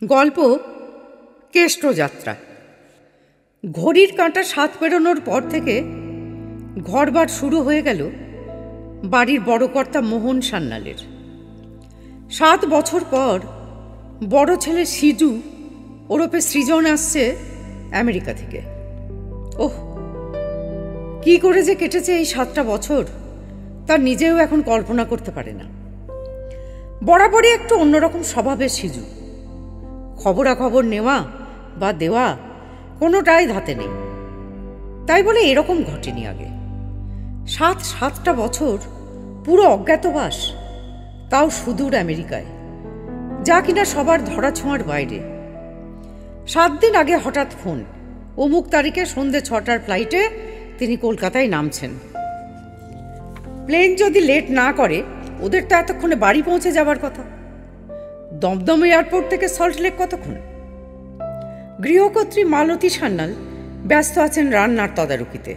গল্প কেষ্টযাত্রা। ঘড়ির কাঁটা 7 পেরোনোর পর থেকে ঘরবার শুরু হয়ে গেল বাড়ির বড় কর্তা মোহন সান্যালের। 7 বছর পর বড় ছেলে সিজু ওরফে সৃজন আসছে আমেরিকা থেকে। ওহ, কি করে যে কেটেছে এই 7টা বছর তার নিজেও এখন কল্পনা করতে পারে না। বরাবরই একটু অন্যরকম স্বভাবের সিজু। খবরাখবর নেওয়া বা দেওয়া কোনোটাই ধাতে নেই। তাই বলে এরকম ঘটেনি আগে। 7টা বছর পুরো অজ্ঞাতবাস, তাও সুদূর আমেরিকায়, যা কিনা সবার ধরাছোঁয়ার বাইরে। 7 দিন আগে হঠাৎ ফোন, অমুক তারিখে সন্ধ্যে 6টার ফ্লাইটে তিনি কলকাতায় নামছেন। প্লেন যদি লেট না করে ওদের তো এতক্ষণে বাড়ি পৌঁছে যাবার কথা। দমদম এয়ারপোর্ট থেকে সল্টলেক কতক্ষণ? গৃহকর্ত্রী মালতী সান্যাল ব্যস্ত আছেন রান্নার তদারকিতে।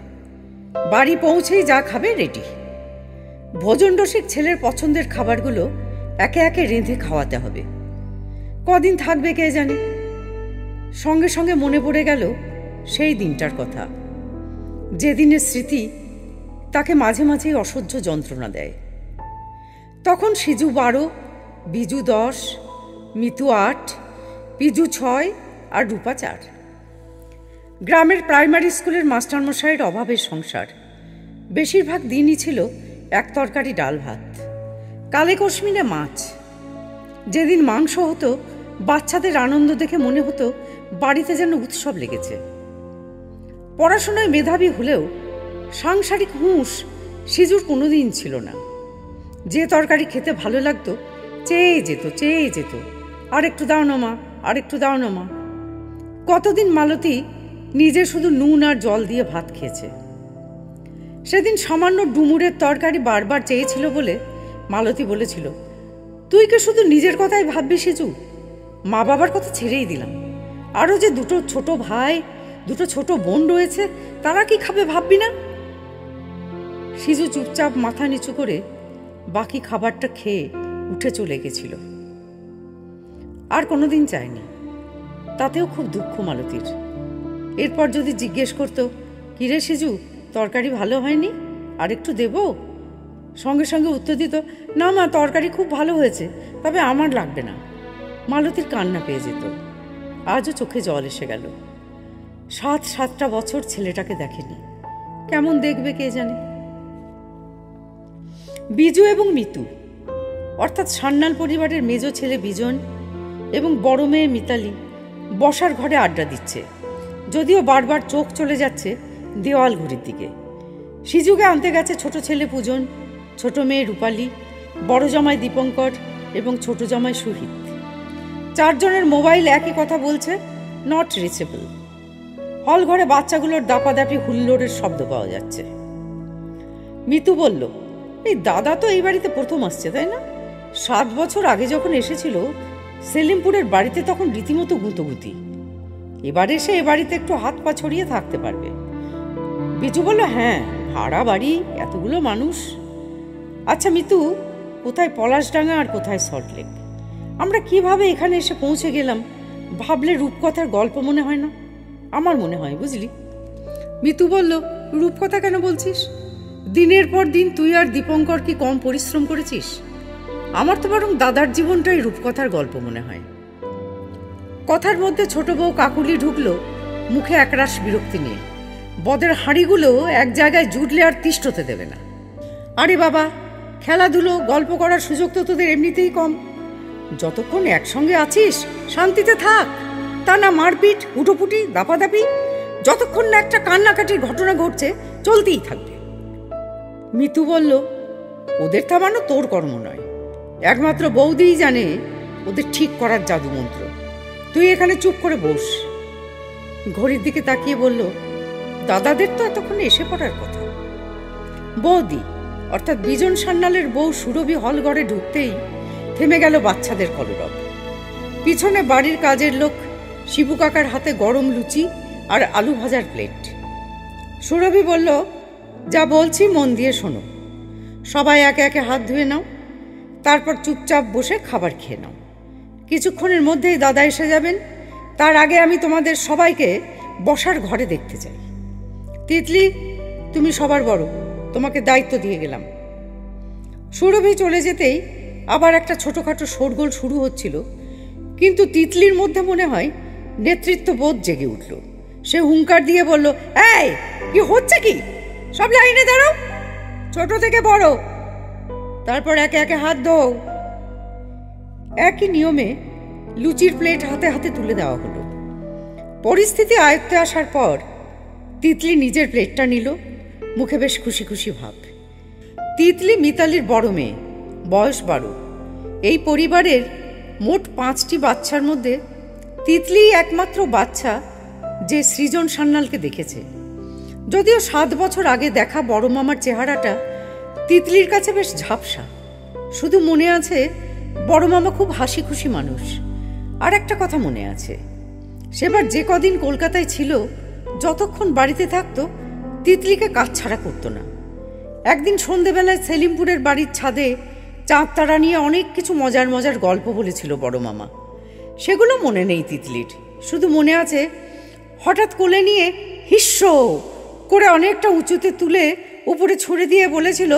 বাড়ি পৌঁছেই যা খাবে রেডি। ভোজন রসিক ছেলের পছন্দের খাবারগুলো একে একে রেঁধে খাওয়াতে হবে। কদিন থাকবে কে জানে। সঙ্গে সঙ্গে মনে পড়ে গেল সেই দিনটার কথা, যেদিনের স্মৃতি তাকে মাঝে মাঝেই অসহ্য যন্ত্রণা দেয়। তখন সিজু 12, বিজু 10, মিতু 8, পিজু 6 আর রূপা 4। গ্রামের প্রাইমারি স্কুলের মাস্টারমশাইয়ের অভাবের সংসার। বেশিরভাগ দিনই ছিল এক তরকারি ডাল ভাত, কালে কসমিনে মাছ। যেদিন মাংস হতো বাচ্চাদের আনন্দ দেখে মনে হতো বাড়িতে যেন উৎসব লেগেছে। পড়াশোনায় মেধাবী হলেও সাংসারিক হুঁশ সিজুর কোনোদিন ছিল না। যে তরকারি খেতে ভালো লাগতো চেয়ে যেত, আর একটু দাও না মা, আর একটু দাও না মা। কতদিন মালতী নিজে শুধু নুন আর জল দিয়ে ভাত খেয়েছে। সেদিন সামান্য ডুমুরের তরকারি বারবার চেয়েছিল বলে মালতী বলেছিল, তুই কি শুধু নিজের কথাই ভাববি সিজু? মা বাবার কথা ছেড়েই দিলাম, আরও যে 2 ছোট ভাই, 2 ছোট বোন রয়েছে, তারা কি খাবে ভাববি না? সিজু চুপচাপ মাথা নিচু করে বাকি খাবারটা খেয়ে উঠে চলে গেছিল। আর কোনোদিন চায়নি। তাতেও খুব দুঃখ মালতীর। এরপর যদি জিজ্ঞেস করতো, কিরে সিজু, তরকারি ভালো হয়নি, আর একটু দেব? সঙ্গে সঙ্গে উত্তর দিত, না মা, তরকারি খুব ভালো হয়েছে, তবে আমার লাগবে না। মালতীর কান্না পেয়ে যেত। আজও চোখে জল এসে গেল। 7টা বছর ছেলেটাকে দেখেনি। কেমন দেখবে কে জানে। বিজু এবং মিতু, অর্থাৎ সান্যাল পরিবারের মেজ ছেলে বিজন এবং বড় মেয়ে মিতালি বসার ঘরে আড্ডা দিচ্ছে, যদিও বারবার চোখ চলে যাচ্ছে দেওয়াল ঘড়ির দিকে। সিজুকে আনতে গেছে ছোট ছেলে পূজন, ছোট মেয়ে রূপালী, বড় জামাই দীপঙ্কর এবং ছোট জামাই সুহিত। 4 জনের মোবাইল একই কথা বলছে, নট রিচেবল। হল ঘরে বাচ্চাগুলোর দাপাদাপি হুল্লোড়ের শব্দ পাওয়া যাচ্ছে। মিতু বলল, এই দাদা তো এই বাড়িতে প্রথম আসছে, তাই না? 7 বছর আগে যখন এসেছিল সেলিমপুরের বাড়িতে তখন রীতিমতো গুঁতোগুতি। এবার এসে এ বাড়িতে একটু হাত পা ছড়িয়ে থাকতে পারবে। বিজু বলল, হ্যাঁ, ভাড়া বাড়ি, এতগুলো মানুষ। আচ্ছা মিতু, কোথায় পলাশডাঙ্গা আর কোথায় সল্টলেক? আমরা কিভাবে এখানে এসে পৌঁছে গেলাম ভাবলে রূপকথার গল্প মনে হয় না? আমার মনে হয়, বুঝলি। মিতু বলল, রূপকথা কেন বলছিস? দিনের পর দিন তুই আর দীপঙ্কর কি কম পরিশ্রম করেছিস? আমার তো বরং দাদার জীবনটাই রূপকথার গল্প মনে হয়। কথার মধ্যে ছোট বউ কাকুলি ঢুকলো, মুখে একরাশ বিরক্তি নিয়ে। বদের হাঁড়িগুলো এক জায়গায় জুটলে আর তিষ্ঠতে দেবে না। আরে বাবা, খেলাধুলো গল্প করার সুযোগ তো তোদের এমনিতেই কম। যতক্ষণ একসঙ্গে আছিস শান্তিতে থাক, তা না মারপিট, হুটোপুটি, দাপাদাপি। যতক্ষণ না একটা কান্নাকাটির ঘটনা ঘটছে চলতেই থাকবে। মিতু বলল, ওদের থামানো তোর কর্ম নয়, একমাত্র বৌদিই জানে ওদের ঠিক করার জাদু মন্ত্র। তুই এখানে চুপ করে বস। ঘড়ির দিকে তাকিয়ে বলল, দাদাদের তো এতক্ষণে এসে পড়ার কথা। বৌদি অর্থাৎ বিজন সান্যালের বউ সুরভি হল ঘরে ঢুকতেই থেমে গেল বাচ্চাদের কলরব। পিছনে বাড়ির কাজের লোক শিবু কাকার হাতে গরম লুচি আর আলু ভাজার প্লেট। সুরভি বলল, যা বলছি মন দিয়ে শোনো। সবাই একে একে হাত ধুয়ে নাও, তারপর চুপচাপ বসে খাবার খেয়ে নাও। কিছুক্ষণের মধ্যেই দাদা এসে যাবেন। তার আগে আমি তোমাদের সবাইকে বসার ঘরে দেখতে চাই। তিতলি, তুমি সবার বড়, তোমাকে দায়িত্ব দিয়ে গেলাম। সুরভি চলে যেতেই আবার একটা ছোটোখাটো শোরগোল শুরু হচ্ছিল, কিন্তু তিতলির মধ্যে মনে হয় নেতৃত্ববোধ জেগে উঠল। সে হুঙ্কার দিয়ে বলল, এই কি হচ্ছে কি? সব লাইনে দাঁড়াও, ছোট থেকে বড়, তারপর একে একে হাত ধোও। একই নিয়মে লুচির প্লেট হাতে হাতে তুলে দেওয়া হলো। পরিস্থিতি আয়ত্তে আসার পর তিতলি নিজের প্লেটটা নিল, মুখে বেশ খুশি খুশি ভাব। তিতলি মিতালির বড় মেয়ে, বয়স 12। এই পরিবারের মোট 5টি বাচ্চার মধ্যে তিতলিই একমাত্র বাচ্চা যে সৃজন সান্যালকে দেখেছে। যদিও 7 বছর আগে দেখা বড় মামার চেহারাটা তিতলির কাছে বেশ ঝাপসা। শুধু মনে আছে বড় মামা খুব হাসি খুশি মানুষ। আর একটা কথা মনে আছে, সেবার যে কদিন কলকাতায় ছিল, যতক্ষণ বাড়িতে থাকতো তিতলিকে কাজ ছাড়া করতো না। একদিন সন্ধেবেলায় সেলিমপুরের বাড়ির ছাদে চাঁদ তারা নিয়ে অনেক কিছু মজার মজার গল্প বলেছিল বড় মামা। সেগুলো মনে নেই তিতলির, শুধু মনে আছে হঠাৎ কোলে নিয়ে হিস্স করে অনেকটা উঁচুতে তুলে উপরে ছুঁড়ে দিয়ে বলেছিল,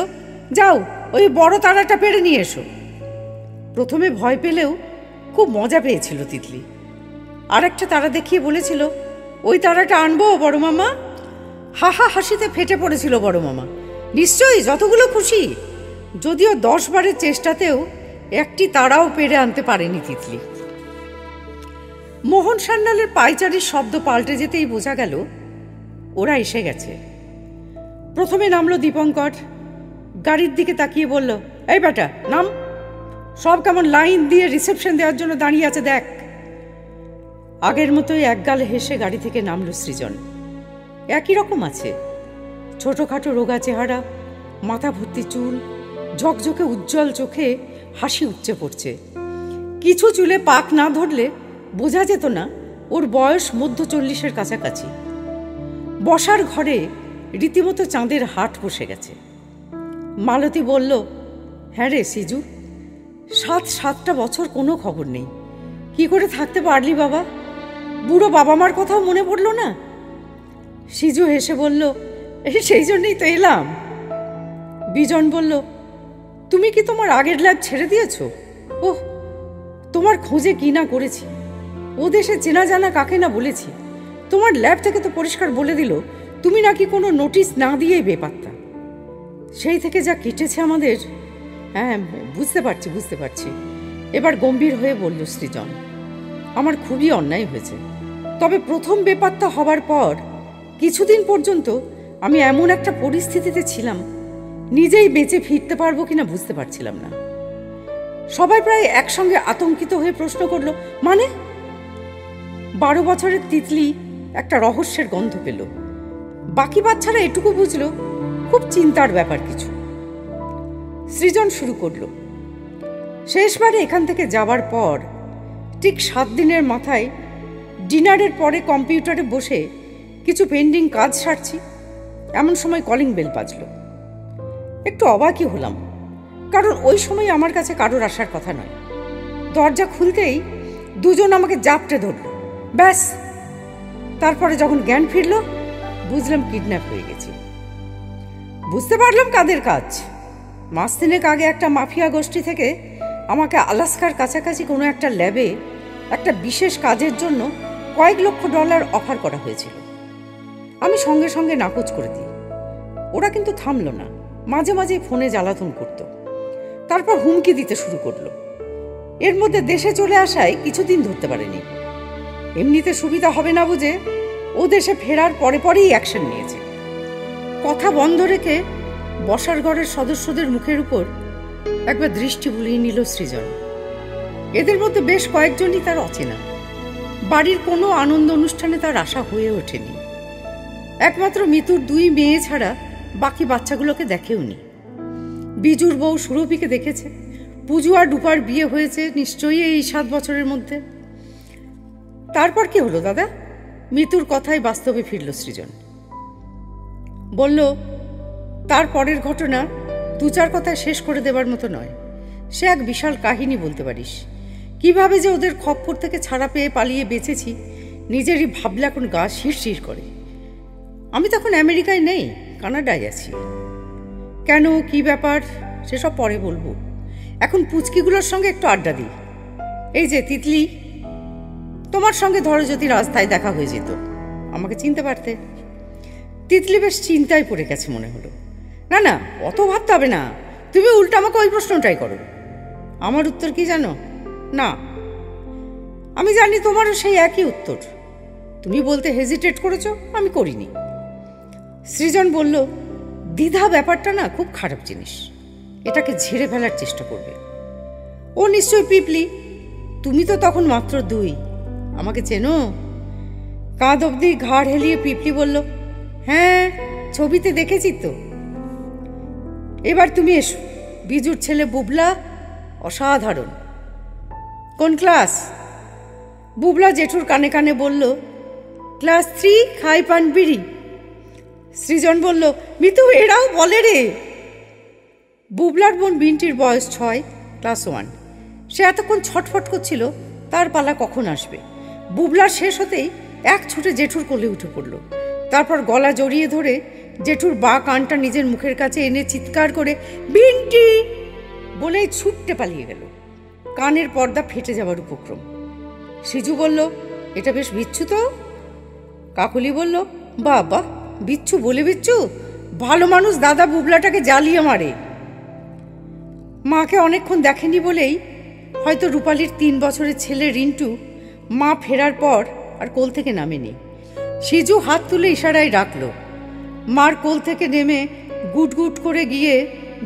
যাও ওই বড় তারাটা পেরে নিয়ে এসো। প্রথমে ভয় পেলেও খুব মজা পেয়েছিল তিতলি। আর একটা তারা দেখিয়ে বলেছিল, ওই তারাটা আনবো বড় মামা? হাহা হাসিতে ফেটে পড়েছিল বড় মামা। নিশ্চয়ই, যতগুলো খুশি। যদিও 10 বারের চেষ্টাতেও একটি তারাও পেরে আনতে পারেনি তিতলি। মোহন সান্যালের পায়চারির শব্দ পাল্টে যেতেই বোঝা গেল ওরা এসে গেছে। প্রথমে নামলো দীপঙ্কর, গাড়ির দিকে তাকিয়ে বলল, এই বেটা নাম। সব কেমন লাইন দিয়ে রিসেপশন দেওয়ার জন্য দাঁড়িয়ে আছে দেখ। আগের মতোই একগাল হেসে গাড়ি থেকে নামলো সৃজন। একই রকম আছে, ছোটখাটো রোগা চেহারা, মাথা ভর্তি চুল, ঝকঝকে উজ্জ্বল চোখে হাসি উপচে পড়ছে। কিছু চুলে পাক না ধরলে বোঝা যেত না ওর বয়স মধ্য 40-এর কাছাকাছি। বসার ঘরে রীতিমতো চাঁদের হাট বসে গেছে। মালতী বলল, হ্যাঁ রে সিজু, 7-7টা বছর কোনো খবর নেই। কি করে থাকতে পারলি বাবা? বুড়ো বাবা মার কথাও মনে পড়ল না? সিজু হেসে বলল, সেই জন্যই তো এলাম। বিজন বলল, তুমি কি তোমার আগের ল্যাব ছেড়ে দিয়েছ? ওহ, তোমার খোঁজে কি না করেছি, ও দেশে চেনা জানা কাকে না বলেছি। তোমার ল্যাব থেকে তো পরিষ্কার বলে দিল তুমি নাকি কোনো নোটিশ না দিয়েই বেপাত্তা। সেই থেকে যা কেটেছে আমাদের। হ্যাঁ, বুঝতে পারছি। এবার গম্ভীর হয়ে বলল সৃজন, আমার খুবই অন্যায় হয়েছে। তবে প্রথম বেপাত্তা হবার পর কিছুদিন পর্যন্ত আমি এমন একটা পরিস্থিতিতে ছিলাম, নিজেই বেঁচে ফিরতে পারবো কিনা বুঝতে পারছিলাম না। সবাই প্রায় একসঙ্গে আতঙ্কিত হয়ে প্রশ্ন করলো, মানে? 12 বছরের তিতলি একটা রহস্যের গন্ধ পেল। বাকি বাচ্চারা এটুকু বুঝলো খুব চিন্তার ব্যাপার কিছু। সৃজন শুরু করলো, শেষবারে এখান থেকে যাবার পর ঠিক 7 দিনের মাথায় ডিনারের পরে কম্পিউটারে বসে কিছু পেন্ডিং কাজ সারছি, এমন সময় কলিং বেল বাজলো। একটু অবাকই হলাম, কারণ ওই সময় আমার কাছে কারোর আসার কথা নয়। দরজা খুলতেই দুজন আমাকে জাপটে ধরল, ব্যাস। তারপরে যখন জ্ঞান ফিরল বুঝলাম কিডন্যাপ হয়ে গেছি। বুঝতে পারলাম কাদের কাজ। 3 মাস আগে একটা মাফিয়া গোষ্ঠী থেকে আমাকে আলাস্কার কাছাকাছি কোনো একটা ল্যাবে একটা বিশেষ কাজের জন্য কয়েক লক্ষ ডলার অফার করা হয়েছিল। আমি সঙ্গে সঙ্গে নাকচ করে দিই। ওরা কিন্তু থামলো না, মাঝে মাঝে ফোনে জ্বালাতন করত। তারপর হুমকি দিতে শুরু করলো। এর মধ্যে দেশে চলে আসায় কিছুদিন ধরতে পারেনি। এমনিতে সুবিধা হবে না বুঝে ও দেশে ফেরার পরেই অ্যাকশন নিয়েছে। কথা বন্ধ রেখে বসার ঘরের সদস্যদের মুখের উপর একবার দৃষ্টি বুলিয়ে নিল সৃজন। এদের মধ্যে বেশ কয়েকজনই তার অচেনা। বাড়ির কোনো আনন্দ অনুষ্ঠানে তার আশা হয়ে ওঠেনি। একমাত্র মিতুর 2 মেয়ে ছাড়া বাকি বাচ্চাগুলোকে দেখেওনি। বিজুর বউ সুরভিকে দেখেছে। পুজো আর রূপার বিয়ে হয়েছে নিশ্চয়ই এই 7 বছরের মধ্যে। তারপর কি হলো দাদা? মিতুর কথাই বাস্তবে ফিরল সৃজন। বলল, তারপরের ঘটনা 2-4 কথায় শেষ করে দেবার মতো নয়। সে এক বিশাল কাহিনী বলতে পারিস, কিভাবে যে ওদের খপ্পর থেকে ছাড়া পেয়ে পালিয়ে বেঁচেছি নিজেরই ভাবলে এখন গা শিরশির করে। আমি তখন আমেরিকায় নেই, কানাডায় আছি। কেন, কি ব্যাপার সেসব পরে বলবো। এখন পুচকিগুলোর সঙ্গে একটু আড্ডা দিই। এই যে তিতলি, তোমার সঙ্গে ধরো যদি রাস্তায় দেখা হয়ে যেত, আমাকে চিনতে পারতে। তিতলি বেশ চিন্তায় পড়ে গেছে মনে হলো। না না, অত ভাবতে হবে না, তুমি উল্টো আমাকে ওই প্রশ্নটাই করো। আমার উত্তর কি জানো? না। আমি জানি তোমারও সেই একই উত্তর। তুমি বলতে হেজিটেট করেছো, আমি করিনি। সৃজন বলল, দ্বিধা ব্যাপারটা না খুব খারাপ জিনিস, এটাকে ঝেড়ে ফেলার চেষ্টা করবে। ও নিশ্চয়ই পিপলি, তুমি তো তখন মাত্র 2, আমাকে চেনো? কাঁধ অবধি ঘাড় হেলিয়ে পিপলি বলল, হ্যাঁ ছবিতে দেখেছি তো। এবার তুমি এসো, বিজুর ছেলে বুবলা অসাধারণ। কোন ক্লাস? বুবলা জেঠুর কানে কানে বলল, ক্লাস 3, খাই পান বিড়ি। সৃজন বলল, মিতু এরাও বলে রে। বুবলার বোন বিন্টির বয়স 6, ক্লাস 1। সে এতক্ষণ ছটফট করছিল তার পালা কখন আসবে। বুবলার শেষ হতেই এক ছুটে জেঠুর কোলে উঠে পড়ল। তারপর গলা জড়িয়ে ধরে জেঠুর বাঁ কানটা নিজের মুখের কাছে এনে চিৎকার করে বিন্টি বলেই ছুটতে পালিয়ে গেল। কানের পর্দা ফেটে যাবার উপক্রম। সিজু বলল, এটা বেশ বিচ্ছু তো। কাকুলি বলল, বাবা বিচ্ছু বলে বিচ্ছু, ভালো মানুষ দাদা বুবলাটাকে জ্বালিয়ে মারে। মাকে অনেকক্ষণ দেখেনি বলেই হয়তো রূপালীর 3 বছরের ছেলে রিন্টু মা ফেরার পর আর কোল থেকে নামেনি। সিজু হাত তুলে ইশারায় ডাকল। মার কোল থেকে নেমে গুট গুট করে গিয়ে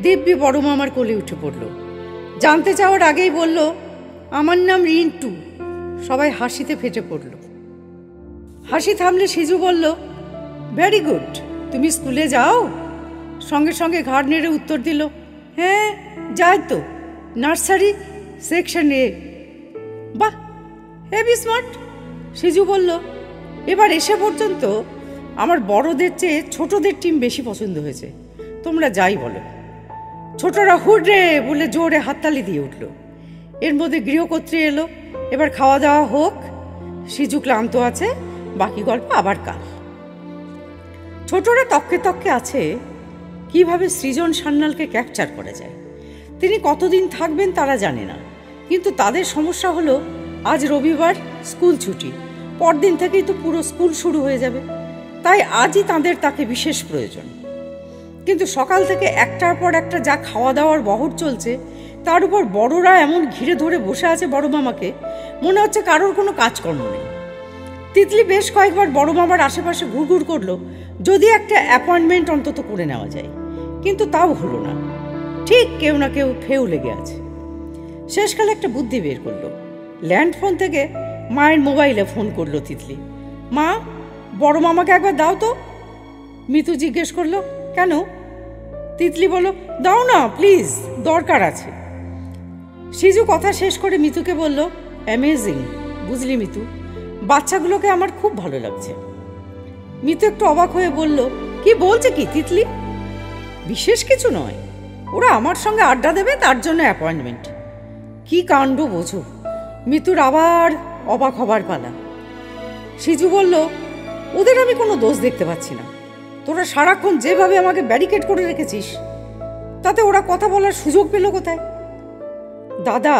দিব্যি বড় মামার কোলে উঠে পড়ল। জানতে চাওয়ার আগেই বলল, আমার নাম রিন্টু। সবাই হাসিতে ফেটে পড়ল। হাসি থামলে সিজু বলল, ভেরি গুড, তুমি স্কুলে যাও? সঙ্গে সঙ্গে ঘাড় নেড়ে উত্তর দিল, হ্যাঁ যাই তো, নার্সারি সেকশন এ। বাহ, হেভি স্মার্ট। সিজু বলল, এবার এসে পর্যন্ত আমার বড়দের চেয়ে ছোটদের টিম বেশি পছন্দ হয়েছে, তোমরা যাই বলো। ছোটরা হুডরে বলে জোরে হাততালি দিয়ে উঠল। এর মধ্যে গৃহকর্ত্রী এলো। এবার খাওয়া দাওয়া হোক, সিজু ক্লান্ত আছে, বাকি গল্প আবার কাল। ছোটরা তককে তককে আছে কিভাবে সৃজন সান্যালকে ক্যাপচার করা যায়। তিনি কতদিন থাকবেন তারা জানে না, কিন্তু তাদের সমস্যা হলো আজ রবিবার, স্কুল ছুটি, পরদিন থেকেই তো পুরো স্কুল শুরু হয়ে যাবে। তাই আজই তাকে বিশেষ প্রয়োজন। কিন্তু সকাল থেকে একটার পর একটা যা খাওয়া দাওয়ার বহর চলছে, তার উপর বড়রা এমন ঘিরে ধরে বসে আছে বড় মামাকে, মনে হচ্ছে কারোর কোনো কাজকর্ম নেই। তিতলি বেশ কয়েকবার বড় মামার আশেপাশে ঘুরঘুর করলো, যদি একটা অ্যাপয়েন্টমেন্ট অন্তত করে নেওয়া যায়, কিন্তু তাও হলো না। ঠিক কেউ না কেউ ফেউ লেগে আছে। শেষকালে একটা বুদ্ধি বের করলো। ল্যান্ড ফোন থেকে মায়ের মোবাইলে ফোন করলো তিতলি। মা, বড় মামাকে একবার দাও তো। মিতু জিজ্ঞেস করলো, কেন? তিতলি বলল, দাও না প্লিজ, দরকার আছে। সিজু কথা শেষ করে মিতুকে বলল, অ্যামেজিং, বুঝলি মিতু, বাচ্চাগুলোকে আমার খুব ভালো লাগছে। মিতু একটু অবাক হয়ে বলল, কি বলছে কি তিতলি? বিশেষ কিছু নয়, ওরা আমার সঙ্গে আড্ডা দেবে, তার জন্য অ্যাপয়েন্টমেন্ট। কি কাণ্ড বোঝো। মিতুর আবার অবাক হবার পালা। সিজু বলল, ওদের আমি কোনো দোষ দেখতে পাচ্ছি না। তোরা সারাক্ষণ যেভাবে আমাকে ব্যারিকেড করে রেখেছিস, তাতে ওরা কথা বলার সুযোগ পেল কোথায়? দাদা,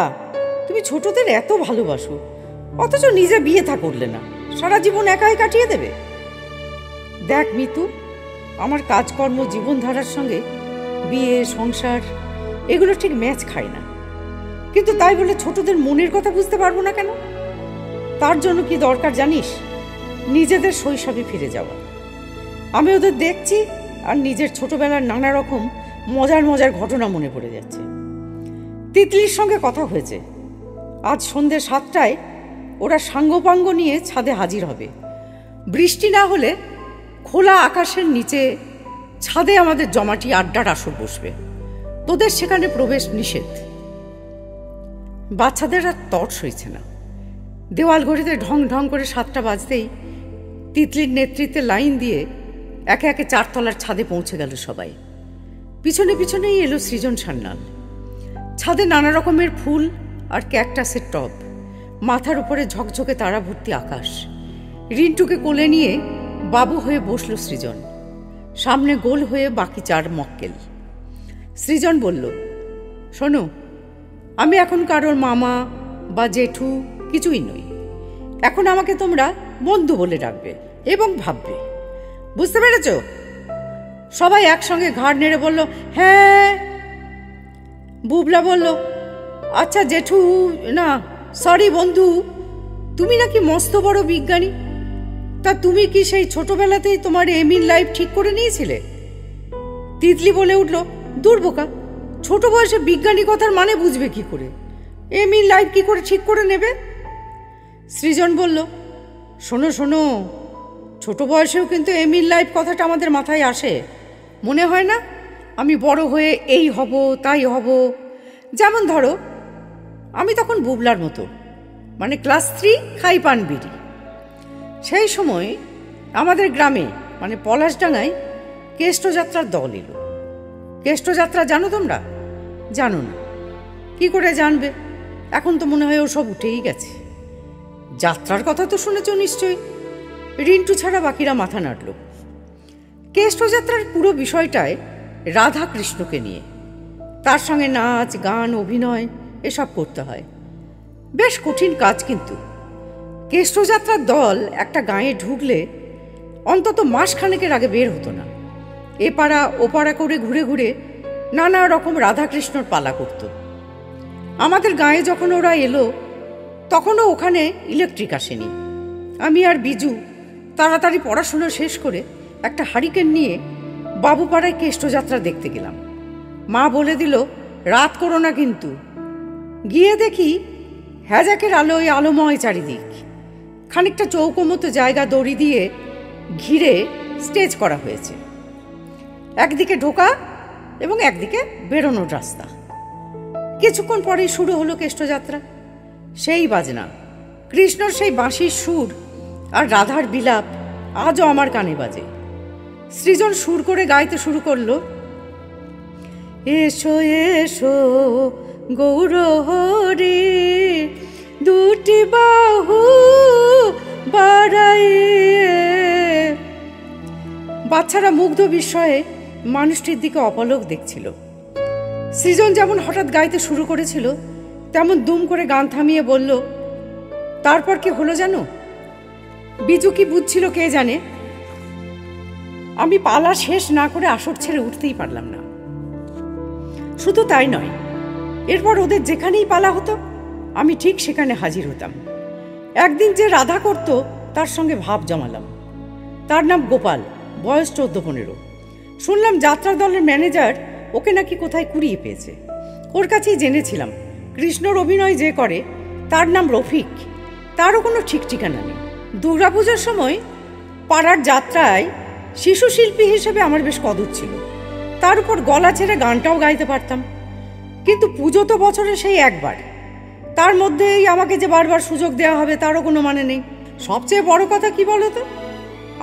তুমি ছোটদের এত ভালোবাসো, অথচ নিজে বিয়ে থা করলে না, সারা জীবন একাই কাটিয়ে দেবে। দেখ মিতু, আমার কাজকর্ম জীবনধারার সঙ্গে বিয়ে সংসার এগুলো ঠিক ম্যাচ খায় না, কিন্তু তাই বলে ছোটদের মনের কথা বুঝতে পারবো না কেন? তার জন্য কি দরকার জানিস? নিজেদের শৈশবে ফিরে যাওয়া। আমি ওদের দেখছি আর নিজের ছোটবেলার নানা রকম মজার মজার ঘটনা মনে পড়ে যাচ্ছে। তিতলির সঙ্গে কথা হয়েছে, আজ সন্ধ্যে 7টায় ওরা সাঙ্গপাঙ্গ নিয়ে ছাদে হাজির হবে। বৃষ্টি না হলে খোলা আকাশের নিচে ছাদে আমাদের জমাটি আড্ডার আসর বসবে। তোদের সেখানে প্রবেশ নিষেধ। বাচ্চাদের আর তট সইছে না। দেওয়াল ঘড়িতে ঢং ঢং করে 7টা বাজতেই তিতলির নেতৃত্বে লাইন দিয়ে একে একে 4 তলার ছাদে পৌঁছে গেল সবাই। পিছনে পিছনেই এলো সৃজন সান্যাল। ছাদে নানা রকমের ফুল আর ক্যাকটাসের টব। মাথার উপরে ঝকঝকে তারা ভর্তি আকাশ। রিন্টুকে কোলে নিয়ে বাবু হয়ে বসল সৃজন। সামনে গোল হয়ে বাকি 4 মক্কেল। সৃজন বলল, শোনো, আমি এখন কারোর মামা বা জেঠু কিছুই নই। এখন আমাকে তোমরা বন্ধু বলে ডাকবে এবং ভাববে। বুঝতে পেরেছ? সবাই একসঙ্গে ঘাড় নেড়ে বলল, হ্যাঁ। বুবলা বলল, আচ্ছা জেঠু, না সরি বন্ধু, তুমি নাকি মস্ত বড় বিজ্ঞানী। তা তুমি কি সেই ছোটবেলাতেই তোমার এমিন লাইফ ঠিক করে নিয়েছিলে? তিতলি বলে উঠল, দূর বোকা, ছোট বয়সে বিজ্ঞানী কথার মানে বুঝবে কি করে? এমিন লাইফ কি করে ঠিক করে নেবে? সৃজন বলল, শোনো শোনো, ছোট বয়সেও কিন্তু এমিন লাইফ কথাটা আমাদের মাথায় আসে। মনে হয় না আমি বড় হয়ে এই হব তাই হব। যেমন ধরো, আমি তখন বুবলার মতো, মানে ক্লাস 3 খাই পান বিড়ি। সেই সময় আমাদের গ্রামে, মানে পলাশডাঙ্গায়, কেষ্টযাত্রার দল এলো। কেষ্টযাত্রা জানো তোমরা? জানো না? কি করে জানবে? এখন তো মনে হয় ওসব উঠেই গেছে। যাত্রার কথা তো শুনেছ নিশ্চয়ই। রিন্টু ছাড়া বাকিরা মাথা নাড়ল। কেষ্টযাত্রার পুরো বিষয়টায় রাধা কৃষ্ণকে নিয়ে, তার সঙ্গে নাচ গান অভিনয় এসব করতে হয়। বেশ কঠিন কাজ। কিন্তু কেষ্টযাত্রার দল একটা গাঁয়ে ঢুকলে অন্তত মাসখানেকের আগে বের হতো না। এ পাড়া ও পাড়া করে ঘুরে ঘুরে নানা রকম রাধাকৃষ্ণর পালা করত। আমাদের গাঁয়ে যখন ওরা এলো তখনও ওখানে ইলেকট্রিক আসেনি। আমি আর বিজু তাড়াতাড়ি পড়াশুনো শেষ করে একটা হারিকেন নিয়ে বাবুপাড়ায় কেষ্টযাত্রা দেখতে গেলাম। মা বলে দিল, রাত করো না কিন্তু। গিয়ে দেখি হ্যাজাকের আলোয় আলোময় চারিদিক। খানিকটা চৌকো মতো জায়গা দড়ি দিয়ে ঘিরে স্টেজ করা হয়েছে। একদিকে ঢোকা এবং একদিকে বেরোনোর রাস্তা। কিছুক্ষণ পরেই শুরু হলো কেষ্টযাত্রা। সেই বাজনা, কৃষ্ণর সেই বাঁশির সুর আর রাধার বিলাপ আজও আমার কানে বাজে। সৃজন সুর করে গাইতে শুরু করলো, এসো এসো গৌর হরে, দুটি বাহু বাড়াইয়ে। বাচ্চারা মুগ্ধ বিস্ময়ে মানুষটির দিকে অপলক দেখছিল। সৃজন যেমন হঠাৎ গাইতে শুরু করেছিল তেমন দুম করে গান থামিয়ে বলল, তারপর কি হলো জানো? বিজু কি বুঝছিল কে জানে। আমি পালা শেষ না করে আসর ছেড়ে উঠতেই পারলাম না। শুধু তাই নয়, এরপর ওদের যেখানেই পালা হতো আমি ঠিক সেখানে হাজির হতাম। একদিন যে রাধা করত তার সঙ্গে ভাব জমালাম। তার নাম গোপাল, বয়স 14-15। শুনলাম যাত্রা দলের ম্যানেজার ওকে নাকি কোথায় কুড়িয়ে পেয়েছে। ওর কাছেই জেনেছিলাম কৃষ্ণর অভিনয় যে করে তার নাম রফিক। তারও কোনো ঠিক ঠিকানা নেই। দুর্গাপুজোর সময় পাড়ার যাত্রায় শিশু শিল্পী হিসেবে আমার বেশ কদর ছিল। তার উপর গলা ছেড়ে গানটাও গাইতে পারতাম। কিন্তু পুজো তো বছরে সেই একবার, তার মধ্যেই আমাকে যে বারবার সুযোগ দেওয়া হবে তারও কোনো মানে নেই। সবচেয়ে বড় কথা কি বলতো,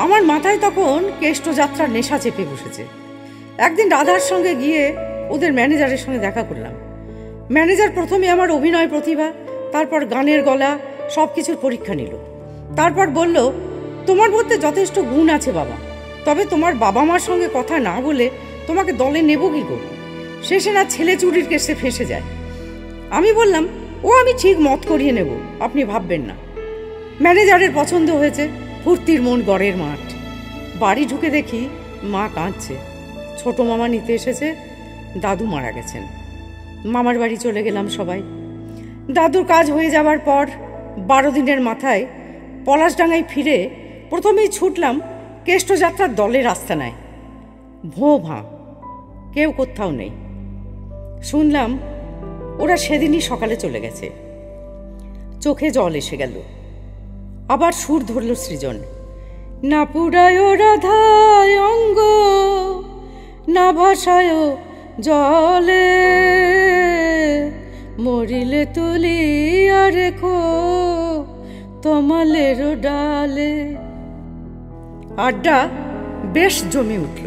আমার মাথায় তখন কেষ্টযাত্রার নেশা চেপে বসেছে। একদিন রাধার সঙ্গে গিয়ে ওদের ম্যানেজারের সঙ্গে দেখা করলাম। ম্যানেজার প্রথমে আমার অভিনয় প্রতিভা, তারপর গানের গলা সব কিছুর পরীক্ষা নিল। তারপর বলল, তোমার মধ্যে যথেষ্ট গুণ আছে বাবা, তবে তোমার বাবা মার সঙ্গে কথা না বলে তোমাকে দলে নেব কি করে? শেষে না ছেলে চুরির কেসে ফেঁসে যায়। আমি বললাম, ও আমি ঠিক মত করিয়ে নেব, আপনি ভাববেন না। ম্যানেজারের পছন্দ হয়েছে। ফুর্তির মন গড়ের মাঠ। বাড়ি ঢুকে দেখি মা কাঁদছে। ছোট মামা নিতে এসেছে, দাদু মারা গেছেন। মামার বাড়ি চলে গেলাম সবাই। দাদুর কাজ হয়ে যাবার পর 12 দিনের মাথায় পলাশডাঙ্গায় ফিরে প্রথমেই ছুটলাম কেষ্টযাত্রার দলের আস্তানায়। ভোঁ ভাঁ, কেউ কোথাও নেই। শুনলাম ওরা সেদিনই সকালে চলে গেছে। চোখে জল এসে গেল। আবার সুর ধরল সৃজন, না পুরায় রাধায় অঙ্গ, না ভাষায় জলে, মরিলে তুলিয়া রেখো তমালের ডালে। আড্ডা বেশ জমে উঠল।